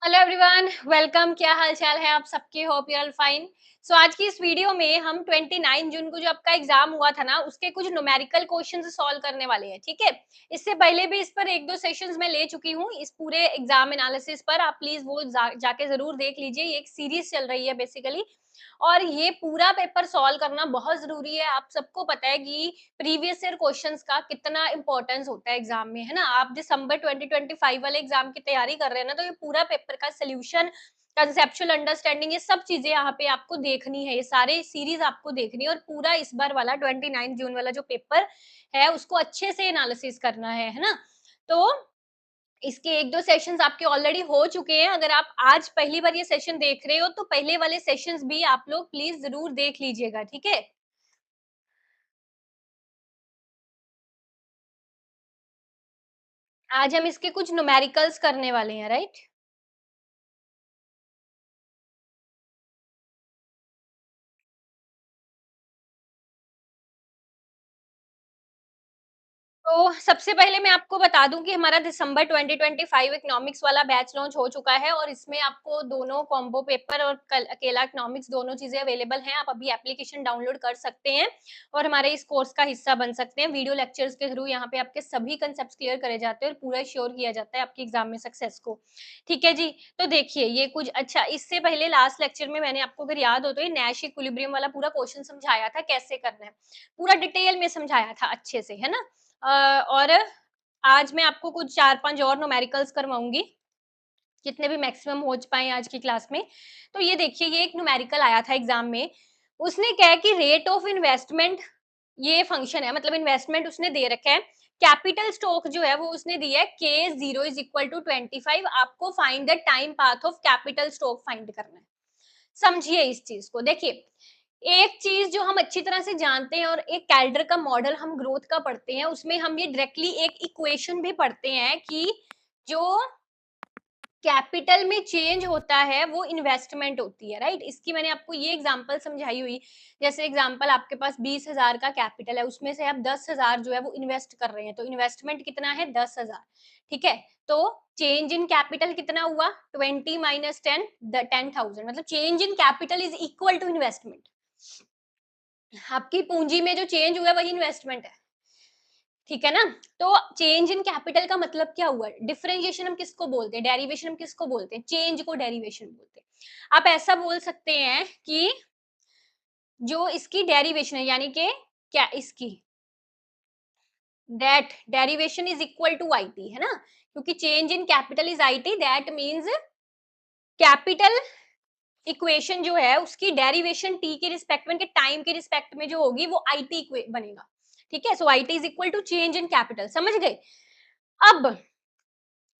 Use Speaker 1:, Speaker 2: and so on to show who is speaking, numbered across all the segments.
Speaker 1: Hello everyone, welcome. क्या हाल चाल है आप सबके? Hope you are fine. So आज की इस वीडियो में हम 29 जून को जो आपका एग्जाम हुआ था ना, उसके कुछ न्यूमेरिकल क्वेश्चंस सॉल्व करने वाले हैं। ठीक है, इससे पहले भी इस पर एक दो सेशंस में ले चुकी हूँ इस पूरे एग्जाम एनालिसिस पर। आप प्लीज वो जाके जरूर देख लीजिए। ये एक सीरीज चल रही है बेसिकली, और ये पूरा पेपर सॉल्व करना बहुत जरूरी है। आप सबको पता है कि प्रीवियस ईयर क्वेश्चंस का कितना इंपॉर्टेंस होता है एग्जाम में, है ना। आप दिसंबर 2025 वाले एग्जाम की तैयारी कर रहे हैं ना, तो ये पूरा पेपर का सोल्यूशन, कंसेप्चुअल अंडरस्टैंडिंग, ये सब चीजें यहाँ पे आपको देखनी है। ये सारे सीरीज आपको देखनी है, और पूरा इस बार वाला 29 जून वाला जो पेपर है उसको अच्छे से एनालिसिस करना है ना। तो इसके एक दो सेशंस आपके ऑलरेडी हो चुके हैं। अगर आप आज पहली बार ये सेशन देख रहे हो तो पहले वाले सेशंस भी आप लोग प्लीज जरूर देख लीजिएगा। ठीक है, आज हम इसके कुछ न्यूमेरिकल्स करने वाले हैं, राइट। तो सबसे पहले मैं आपको बता दूं कि हमारा दिसंबर 2025 इकोनॉमिक्स वाला बैच लॉन्च हो चुका है, और इसमें आपको दोनों कॉम्बो पेपर और अकेला इकोनॉमिक्स दोनों चीजें अवेलेबल हैं। आप अभी एप्लीकेशन डाउनलोड कर सकते हैं और हमारे इस कोर्स का हिस्सा बन सकते हैं। वीडियो लेक्चर्स के थ्रू यहाँ पे आपके सभी कंसेप्ट क्लियर करे जाते हैं और पूरा श्योर किया जाता है आपके एग्जाम में सक्सेस को। ठीक है जी। तो देखिए ये कुछ अच्छा, इससे पहले लास्ट लेक्चर में मैंने आपको अगर याद हो तो ये नैश इक्विलिब्रियम वाला पूरा क्वेश्चन समझाया था, कैसे करना है पूरा डिटेल में समझाया था अच्छे से, है ना। और आज मैं आपको कुछ 4-5 और न्यूमेरिकल्स करवाऊँगी, जितने भी मैक्सिमम हो पाएँ आज की क्लास में। तो ये देखिए, ये एक न्यूमेरिकल आया था एग्ज़ाम में। उसने क्या है कि रेट ऑफ इन्वेस्टमेंट, ये फंक्शन है, मतलब इन्वेस्टमेंट उसने दे रखा है। कैपिटल स्टॉक जो है वो उसने दिया है K0 इज़ इक्वल टू 25। आपको find the time path of capital stock find करना है। समझिए इस चीज़ को। देखिए, एक चीज जो हम अच्छी तरह से जानते हैं, और एक कैल्डर का मॉडल हम ग्रोथ का पढ़ते हैं, उसमें हम ये डायरेक्टली एक इक्वेशन भी पढ़ते हैं कि जो कैपिटल में चेंज होता है वो इन्वेस्टमेंट होती है, राइट। इसकी मैंने आपको ये एग्जांपल समझाई हुई। जैसे एग्जांपल, आपके पास 20,000 का कैपिटल है, उसमें से आप 10,000 जो है वो इन्वेस्ट कर रहे हैं, तो इन्वेस्टमेंट कितना है? 10,000। ठीक है, तो चेंज इन कैपिटल कितना हुआ? 20 माइनस 10, 10,000। मतलब change in capital is equal to investment. आपकी पूंजी में जो चेंज हुआ है वही इन्वेस्टमेंट है। ठीक है ना। तो चेंज इन कैपिटल का मतलब क्या हुआ? डिफरेंशिएशन हम किसको बोलते हैं? डेरिवेशन हम किसको बोलते हैं? चेंज को डेरिवेशन बोलते हैं। आप ऐसा बोल सकते हैं कि जो इसकी डेरिवेशन है, यानी कि क्या इसकी डेट derivation is equal to IT, है ना। क्योंकि change in capital is IT, that means capital equation जो है उसकी डेरिवेशन टी के रिस्पेक्ट में, के टाइम के रिस्पेक्ट में जो होगी वो आईटी बनेगा। ठीक है, so IT is equal to change in capital. समझ गए? अब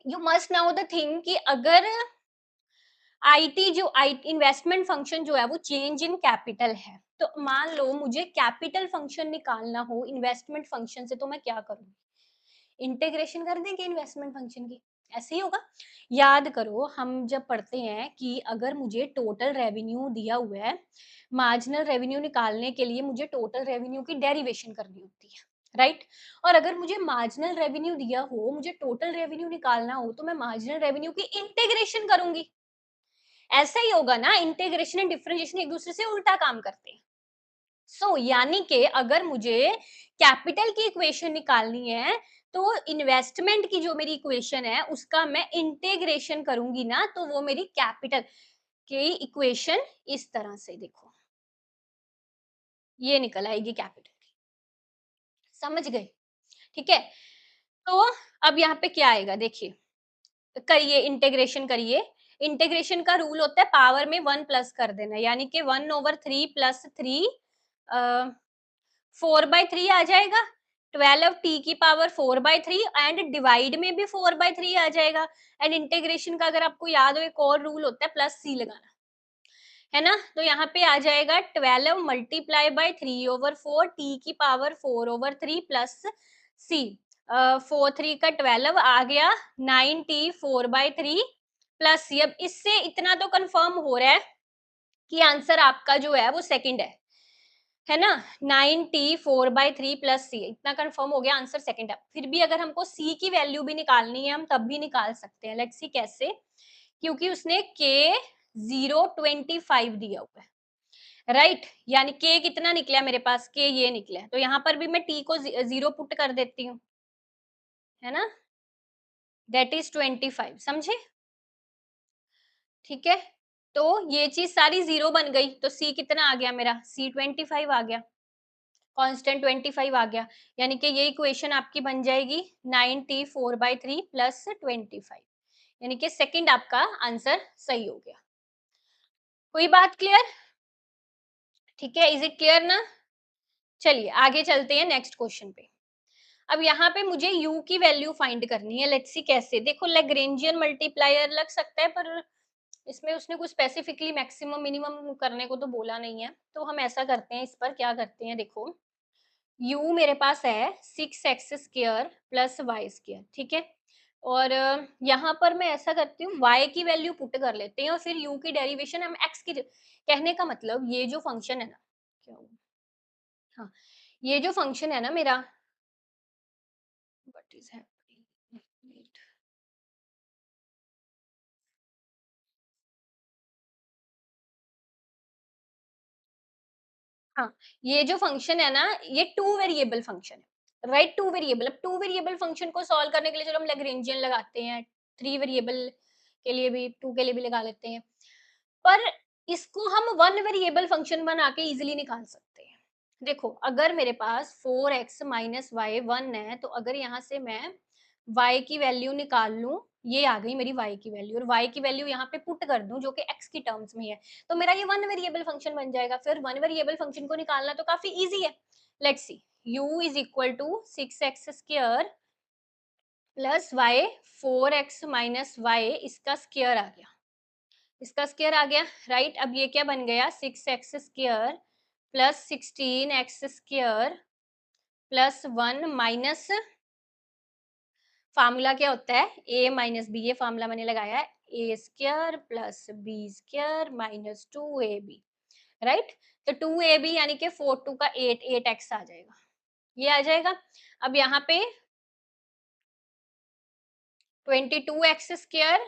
Speaker 1: you must now the thing कि अगर आईटी जो आई इन्वेस्टमेंट फंक्शन जो है वो चेंज इन कैपिटल है, तो मान लो मुझे कैपिटल फंक्शन निकालना हो इन्वेस्टमेंट फंक्शन से, तो मैं क्या करूँ? इंटीग्रेशन कर देंगे इन्वेस्टमेंट फंक्शन की, ऐसे ही होगा। याद करो, हम जब पढ़ते हैं कि अगर मुझे टोटल रेवेन्यू दिया हुआ है, मार्जिनल रेवेन्यू निकालने के लिए मुझे टोटल रेवेन्यू की डेरिवेशन करनी होती है, राइट। और अगर मुझे मार्जिनल रेवेन्यू दिया हो, मुझे टोटल रेवेन्यू निकालना हो, तो मैं मार्जिनल रेवेन्यू की इंटीग्रेशन करूंगी। ऐसा ही होगा ना, इंटीग्रेशन एंड डिफरेंशिएशन एक दूसरे से उल्टा काम करते हैं। यानी कि अगर मुझे कैपिटल की इक्वेशन निकालनी है, तो इन्वेस्टमेंट की जो मेरी इक्वेशन है उसका मैं इंटीग्रेशन करूंगी ना, तो वो मेरी कैपिटल की इक्वेशन इस तरह से देखो, ये निकल आएगी कैपिटल की। समझ गए? ठीक है। तो अब यहाँ पे क्या आएगा? देखिए, करिए इंटीग्रेशन करिए। इंटीग्रेशन का रूल होता है पावर में 1 प्लस कर देना, यानी कि 1/3 प्लस 3, 4/3 आ जाएगा। 12 टी की पावर 4/3, एंड डिवाइड में भी 4/3 आ जाएगा। एंड इंटीग्रेशन का अगर आपको याद हो, एक और रूल होता है प्लस सी लगाना, है ना। तो यहाँ पे आ जाएगा 12 मल्टीप्लाई बाय 3/4, टी की पावर 4/3 प्लस सी, 4 3 का 12 आ गया, 9t 4/3 प्लस सी। अब इससे इतना तो कंफर्म हो रहा है कि आंसर आपका जो है वो सेकंड है ना। 9t 4/3 प्लस सी, इतना कंफर्म हो गया, आंसर सेकंड है। फिर भी अगर हमको सी की वैल्यू भी निकालनी है, हम तब भी निकाल सकते हैं। लेट्स सी कैसे, क्योंकि उसने k 0.25 दिया हुआ है, राइट यानी k कितना निकला मेरे पास, k ये निकला है, तो यहाँ पर भी मैं t को 0 पुट कर देती हूँ, है ना, दैट इज 25, समझे, ठीक है। तो ये चीज सारी 0 बन गई, तो c कितना आ गया मेरा, c 25 आ गया, कांस्टेंट 25 आ गया, यानी कि ये इक्वेशन आपकी बन जाएगी 9t4/3 प्लस 25, यानी कि सेकंड आपका आंसर सही हो गया। कोई बात क्लियर, ठीक है, इज इट क्लियर ना। चलिए आगे चलते हैं नेक्स्ट क्वेश्चन पे। अब यहाँ पे मुझे u की वैल्यू फाइंड करनी है, लेट्स सी कैसे, देखो लैग्रेंजियन मल्टीप्लायर लग सकता है, पर इसमें उसने कुछ स्पेसिफिकली मैक्सिमम मिनिमम करने को तो बोला नहीं है, तो हम ऐसा करते हैं, इस पर क्या करते हैं, देखो u मेरे पास है 6x² प्लस y², ठीक है, और यहाँ पर मैं ऐसा करती हूँ, y की वैल्यू पुट कर लेते हैं और फिर u की डेरिवेशन हम x की, कहने का मतलब ये जो फंक्शन है ना, क्या हुआ, हाँ, ये जो फंक्शन है ना मेरा, व्हाट इज हैपनिंग, हाँ, ये जो फंक्शन है ना, ये टू वेरिएबल फंक्शन है, राइट, टू वेरिएबल, अब टू वेरिएबल फंक्शन को सॉल्व करने के लिए चलो हम लैग्रेंजियन लगाते हैं, थ्री वेरिएबल के लिए भी, टू के लिए भी लगा लेते हैं, पर इसको हम वन वेरिएबल फंक्शन बना के इजिली निकाल सकते हैं। देखो अगर मेरे पास 4x माइनस वाई 1 है, तो अगर यहाँ से मैं y की वैल्यू निकाल लूं, ये आ गई मेरी y की वैल्यू, और y की वैल्यू यहाँ पे पुट कर दूं जो कि x की टर्म्स में है, तो मेरा ये वन वेरिएबल फंक्शन बन जाएगा। फिर वन वेरिएबल फंक्शन को निकालना तो काफी इजी है, let's see, u is equal to 6x² plus Y 4x minus Y, इसका स्क्वायर आ गया, इसका स्क्वायर आ गया, राइट। अब ये क्या बन गया, 6x² plus 16x² plus 1 minus, formula क्या होता है, a माइनस बी, ये फार्मूला मैंने लगाया है, a² plus b² minus 2ab, right. तो 2ab यानी कि 4 2 का 8, 8x आ जाएगा, ये आ जाएगा। अब यहाँ पे 22x²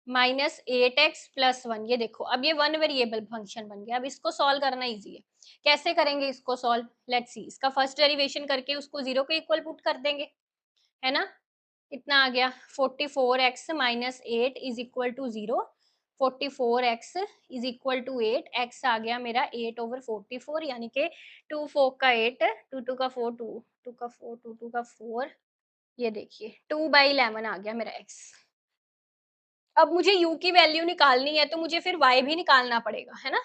Speaker 1: माइनस 8x प्लस 1, ये देखो अब ये वन वेरिएबल फंक्शन बन गया। अब इसको सॉल्व करना इजी है, कैसे करेंगे इसको सॉल्व, लेट्स सी, इसका फर्स्ट डेरिवेशन करके उसको 0 के इक्वल पुट कर देंगे, है ना, कितना आ गया, 44x minus 8 is equal to 0, 44x is equal to 8, x आ गया मेरा 8 ओवर 44, यानी कि 2 4 का 8, 2 2 का 4, 2 2 का 4, 2 2 का 4, ये देखिए 2/11 आ गया मेरा x। अब मुझे u की वैल्यू निकालनी है, तो मुझे फिर y भी निकालना पड़ेगा, है ना,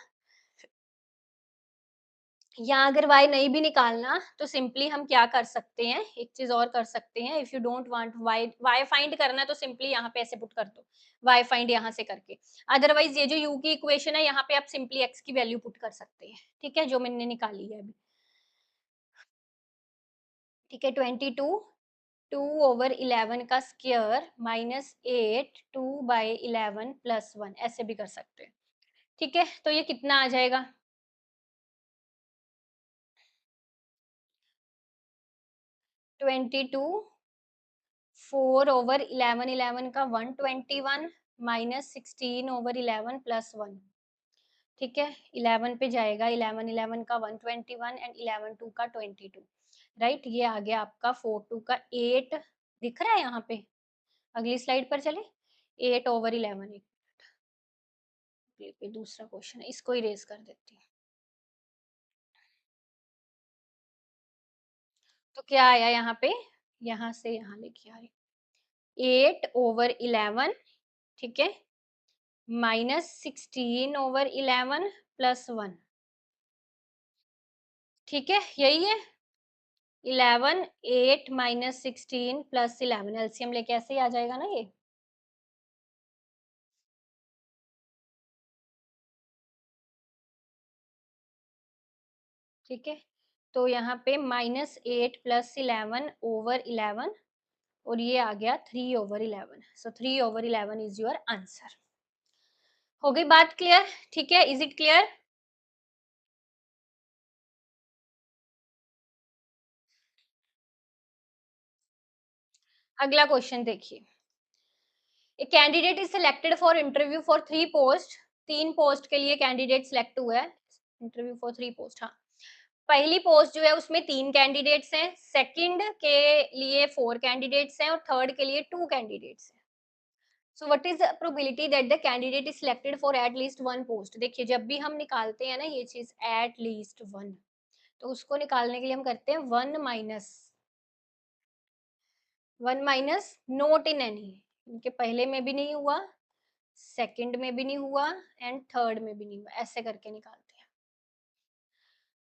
Speaker 1: या अगर y नहीं भी निकालना तो सिंपली हम क्या कर सकते हैं, एक चीज और कर सकते हैं, if you don't want y find करना है तो सिंपली यहाँ पे ऐसे पुट कर दो, y फाइंड यहाँ से करके, अदरवाइज ये जो u की इक्वेशन है यहाँ पे आप सिंपली x की वैल्यू पुट कर सकते हैं, ठीक है, जो मैंने निकाली है अभी, ठीक है, 22 2 ओवर 11 का स्क्वायर माइनस 8 2/11 प्लस 1, ऐसे भी कर सकते हैं, ठीक है, तो ये कितना आ जाएगा, 22 4 ओवर 11 11 का 121 माइनस 16 ओवर 11 प्लस 1, ठीक है, 11 पे जाएगा, 11 11 का 121 एंड 11 2 का 22, राइट, ये आ गया आपका 4 2 का 8, दिख रहा है यहाँ पे, अगली स्लाइड पर चले, 8 ओवर 11, ये दूसरा क्वेश्चन है, इसको इरेज कर देती हूँ, तो क्या आया यहाँ पे, यहाँ से यहाँ लेके आ रही, 8 ओवर 11, ठीक है, माइनस 16 ओवर 11 प्लस 1, ठीक है, यही है, 11 8 माइनस 16 प्लस 11, एलसीएम लेके ऐसे ही आ जाएगा ना ये, ठीक है, तो यहाँ पे माइनस 8 प्लस 11 ओवर 11, और ये आ गया 3 over 11, so 3 over 11 is your answer. हो गई बात क्लियर, ठीक है, इज इट क्लियर। अगला क्वेश्चन देखिए, a candidate is selected for interview for 3 post, 3 post के लिए कैंडिडेट सिलेक्ट हुआ है, इंटरव्यू फॉर 3 पोस्ट। हाँ, पहली पोस्ट जो है उसमें 3 कैंडिडेट्स हैं, सेकंड के लिए 4 कैंडिडेट्स हैं और थर्ड के लिए 2 कैंडिडेट्स हैं। So what is the probability that the candidate is selected for at least 1 post? देखिए, जब भी हम निकालते हैं ना ये चीज एट लीस्ट 1, तो उसको निकालने के लिए हम करते हैं 1 माइनस नोट इन एनी, इनके पहले में भी नहीं हुआ, सेकंड में भी नहीं हुआ एंड थर्ड में भी नहीं हुआ, ऐसे करके निकालते हैं।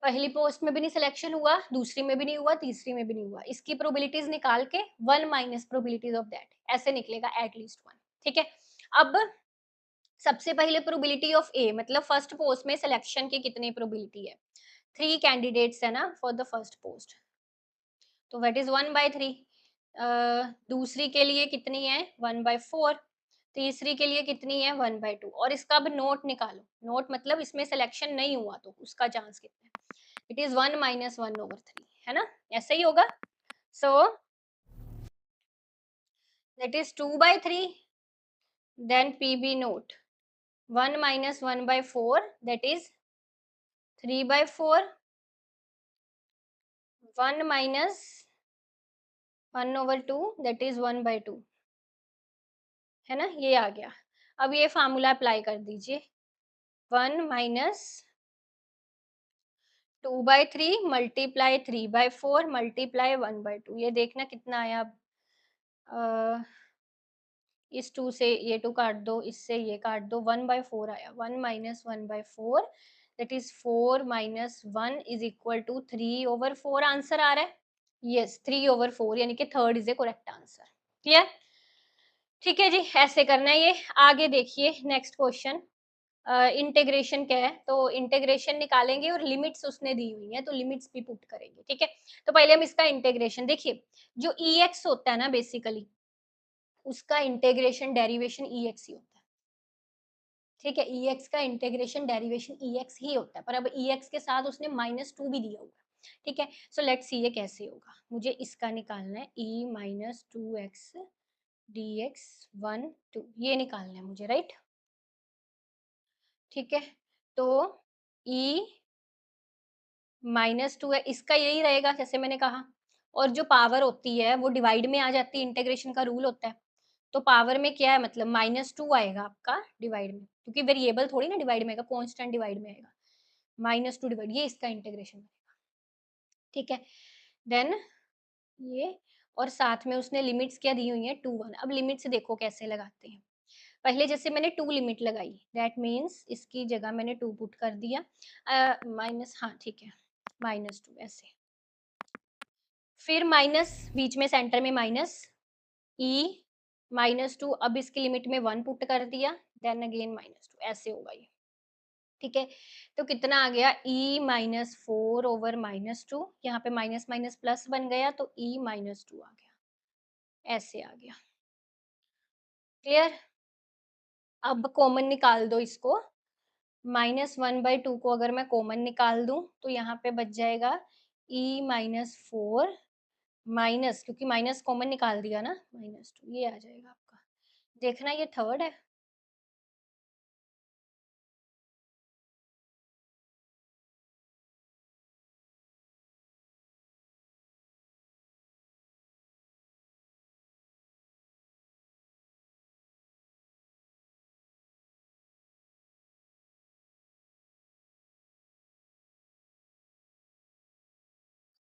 Speaker 1: पहली पोस्ट में भी नहीं सिलेक्शन हुआ, दूसरी में भी नहीं हुआ, तीसरी में भी नहीं हुआ, इसकी प्रोबेबिलिटीज निकाल के 1 माइनस प्रोबेबिलिटीज ऑफ दैट, ऐसे निकलेगा एट लीस्ट 1। ठीक है, अब सबसे पहले प्रोबेबिलिटी ऑफ ए, मतलब फर्स्ट पोस्ट में सिलेक्शन की कितनी प्रोबेबिलिटी है? 3 कैंडिडेट्स है ना फॉर द फर्स्ट पोस्ट, तो व्हाट इज 1/3। दूसरी के लिए कितनी है? 1/4। तीसरी के लिए कितनी है? 1/2। और इसका अब नोट निकालो, नोट मतलब इसमें सिलेक्शन नहीं हुआ तो उसका चांस कितना है? इट इज 1 माइनस 1/3, है ना, ऐसे ही होगा। So that is 2/3, then PB not 1 minus 1/4, that is 3/4, 1 minus 1/2, that is 1/2, है ना, ये आ गया। अब ये फार्मूला अप्लाई कर दीजिए, 1 माइनस 2/3 मल्टीप्लाई 3/4 मल्टीप्लाई 1/2, ये देखना कितना आया। अब इस 2 से ये 2 काट दो, इससे ये काट दो, 1/4 आया। 1 minus 1/4, that is 4 minus 1 is equal to 3/4 answer आ रहा है। यस, 3/4, यानी कि third is a correct answer. Clear? ठीक है जी, ऐसे करना है ये। आगे देखिए नेक्स्ट क्वेश्चन, इंटीग्रेशन क्या है, तो इंटीग्रेशन निकालेंगे और लिमिट्स उसने दी हुई है तो लिमिट्स भी पुट करेंगे। ठीक है, तो पहले हम इसका इंटीग्रेशन देखिए, जो EX होता है ना बेसिकली, उसका इंटीग्रेशन डेरिवेशन EX ही होता है। ठीक है, EX का इंटीग्रेशन डेरिवेशन EX ही होता है, पर अब EX के साथ उसने -2 भी दिया हुआ है। ठीक है, सो लेट्स सी ये कैसे होगा। मुझे इसका निकालना है, E माइनस 2x dx 1 2, ये निकालना है मुझे, राइट। ठीक है, तो E -2 है, इसका यही रहेगा जैसे मैंने कहा, और जो पावर होती है वो डिवाइड में आ जाती है, इंटीग्रेशन का रूल होता है। तो पावर में क्या है, मतलब -2 आएगा आपका डिवाइड में, क्योंकि वेरिएबल थोड़ी ना डिवाइड में आएगा, कांस्टेंट डिवाइड में आएगा। -2 डिवाइड, ये इसका इंटीग्रेशन बनेगा। ठीक है, देन ये, और साथ में उसने लिमिट्स क्या दी हुई है, 2 1। अब लिमिट्स देखो कैसे लगाते हैं। पहले जैसे मैंने 2 लिमिट लगाई, दैट मीन्स इसकी जगह मैंने 2 पुट कर दिया, माइनस, हाँ ठीक है, -2 ऐसे, फिर माइनस, बीच में सेंटर में माइनस, ई -2, अब इसकी लिमिट में 1 पुट कर दिया, देन अगेन -2, ऐसे होगा ये। ठीक है, तो कितना आ गया, ई -4/-2, यहाँ पे माइनस माइनस प्लस बन गया तो ई -2 आ गया, ऐसे आ गया। क्लियर? अब कॉमन निकाल दो इसको, -1/2 को अगर मैं कॉमन निकाल दूं तो यहाँ पे बच जाएगा E-4 माइनस, क्योंकि माइनस कॉमन निकाल दिया ना, -2, ये आ जाएगा आपका। देखना ये थर्ड है।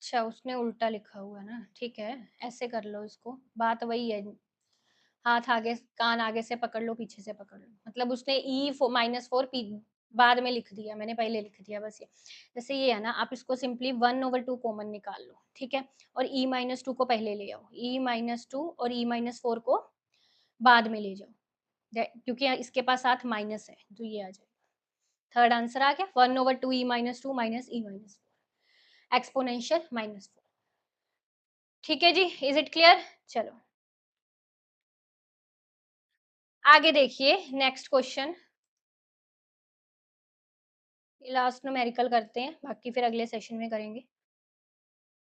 Speaker 1: अच्छा, उसने उल्टा लिखा हुआ है ना, ठीक है, ऐसे कर लो इसको, बात वही है, हाथ आगे कान आगे से पकड़ लो, पीछे से पकड़ लो, मतलब उसने -4 बाद में लिख दिया, मैंने पहले लिख दिया बस ये। जैसे ये है ना, आप इसको सिंपली 1/2 कॉमन निकाल लो, ठीक है, और E-2 को पहले ले आओ, E-2 और E-4 को बाद में ले जाओ, क्योंकि इसके पास साथ माइनस है, तो ये आ जाएगा। थर्ड आंसर आ गया, 1/2 E-2 माइनस E-4, एक्सपोनेंशियल -4। ठीक है जी, इज इट क्लियर? चलो आगे देखिए नेक्स्ट क्वेश्चन, लास्ट न्यूमेरिकल करते हैं, बाकी फिर अगले सेशन में करेंगे।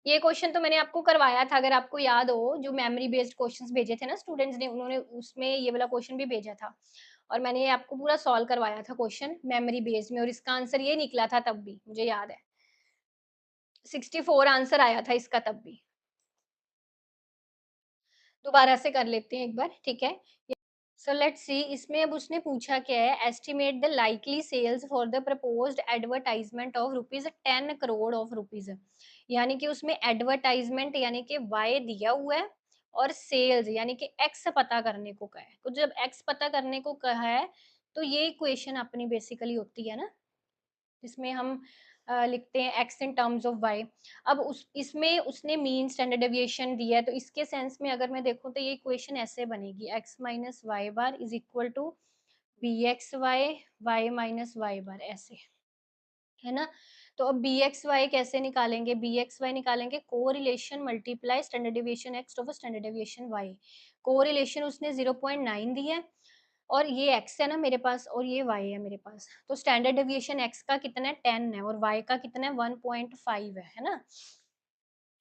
Speaker 1: ये क्वेश्चन तो मैंने आपको करवाया था, अगर आपको याद हो, जो मेमोरी बेस्ड क्वेश्चंस भेजे थे ना स्टूडेंट्स ने, उन्होंने उसमें ये वाला क्वेश्चन भी भेजा था और मैंने ये आपको पूरा सॉल्व करवाया था क्वेश्चन मेमोरी बेस्ड में, और इसका आंसर ये निकला था तब भी, मुझे याद है 64 आंसर आया था इसका तब भी। दोबारा से कर लेते हैं एक बार, ठीक है। सो लेट्स सी, इसमें अब उसने पूछा क्या है, estimate the likely sales for the proposed advertisement of ₹10 crore of rupees, यानी कि उसमें एडवर्टाइजमेंट यानी कि वाई दिया हुआ है और सेल्स यानी कि एक्स पता करने को कहा है। तो जब एक्स पता करने को कहा है तो ये इक्वेशन अपनी बेसिकली होती है ना, जिसमें हम लिखते हैं X in terms of Y. अब उस इसमें उसने मीन स्टैंडर्ड डेविएशन दिया है, तो इसके सेंस में अगर मैं देखूं तो ये इक्वेशन ऐसे बनेगी, X minus Y bar is equal to B X Y, Y minus Y bar, ऐसे, है ना। तो अब बी एक्स वाई कैसे निकालेंगे, बी एक्स वाई निकालेंगे correlation multiply standard deviation X over standard deviation Y. Correlation उसने 0.9 दी है और ये x है ना मेरे पास और ये y है मेरे पास, तो स्टैंडर्ड डेविएशन x का कितना है 10 है और y का कितना है 1.5 है ना।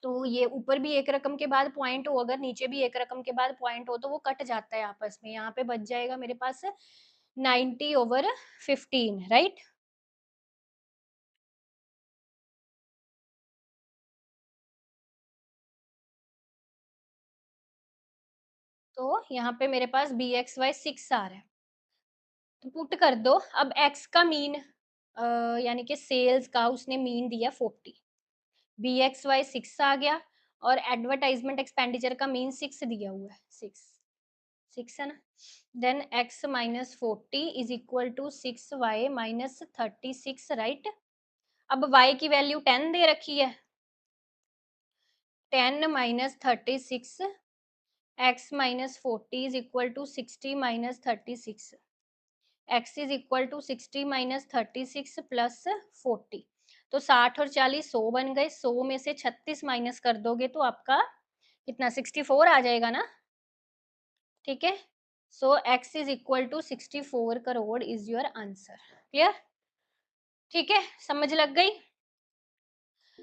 Speaker 1: तो ये ऊपर भी एक रकम के बाद पॉइंट हो, अगर नीचे भी एक रकम के बाद पॉइंट हो तो वो कट जाता है आपस में, यहाँ पे बच जाएगा मेरे पास 90/15, राइट। तो यहाँ पे मेरे पास बी एक्स वाई 6 आ रहा है, तो पुट कर दो। अब x का मीन यानी कि सेल्स का उसने मीन दिया 40, बी एक्स वाई 6 आ गया और एडवर्टाइजमेंट एक्सपेंडिचर का मीन 6 दिया हुआ है, 6 है ना। Then x minus 40 is equal to 6y minus 36, right. अब y की वैल्यू 10 दे रखी है, 10 minus 36, x minus 40 is equal to 60 minus 36, x is equal to 60 minus 36 plus 40। तो 60 और 40 100 बन गए, 100 में से 36 माइनस कर दोगे तो आपका कितना 64 आ जाएगा ना, ठीक है। So x is equal to 64 crore is your answer. Clear, ठीक है, समझ लग गई।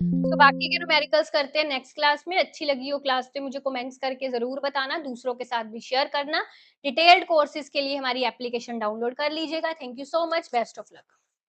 Speaker 1: तो बाकी के न्यूमेरिकल्स करते हैं नेक्स्ट क्लास में। अच्छी लगी हो क्लास तो मुझे कमेंट्स करके जरूर बताना, दूसरों के साथ भी शेयर करना। डिटेल्ड कोर्सेज के लिए हमारी एप्लीकेशन डाउनलोड कर लीजिएगा। Thank you so much, best of luck.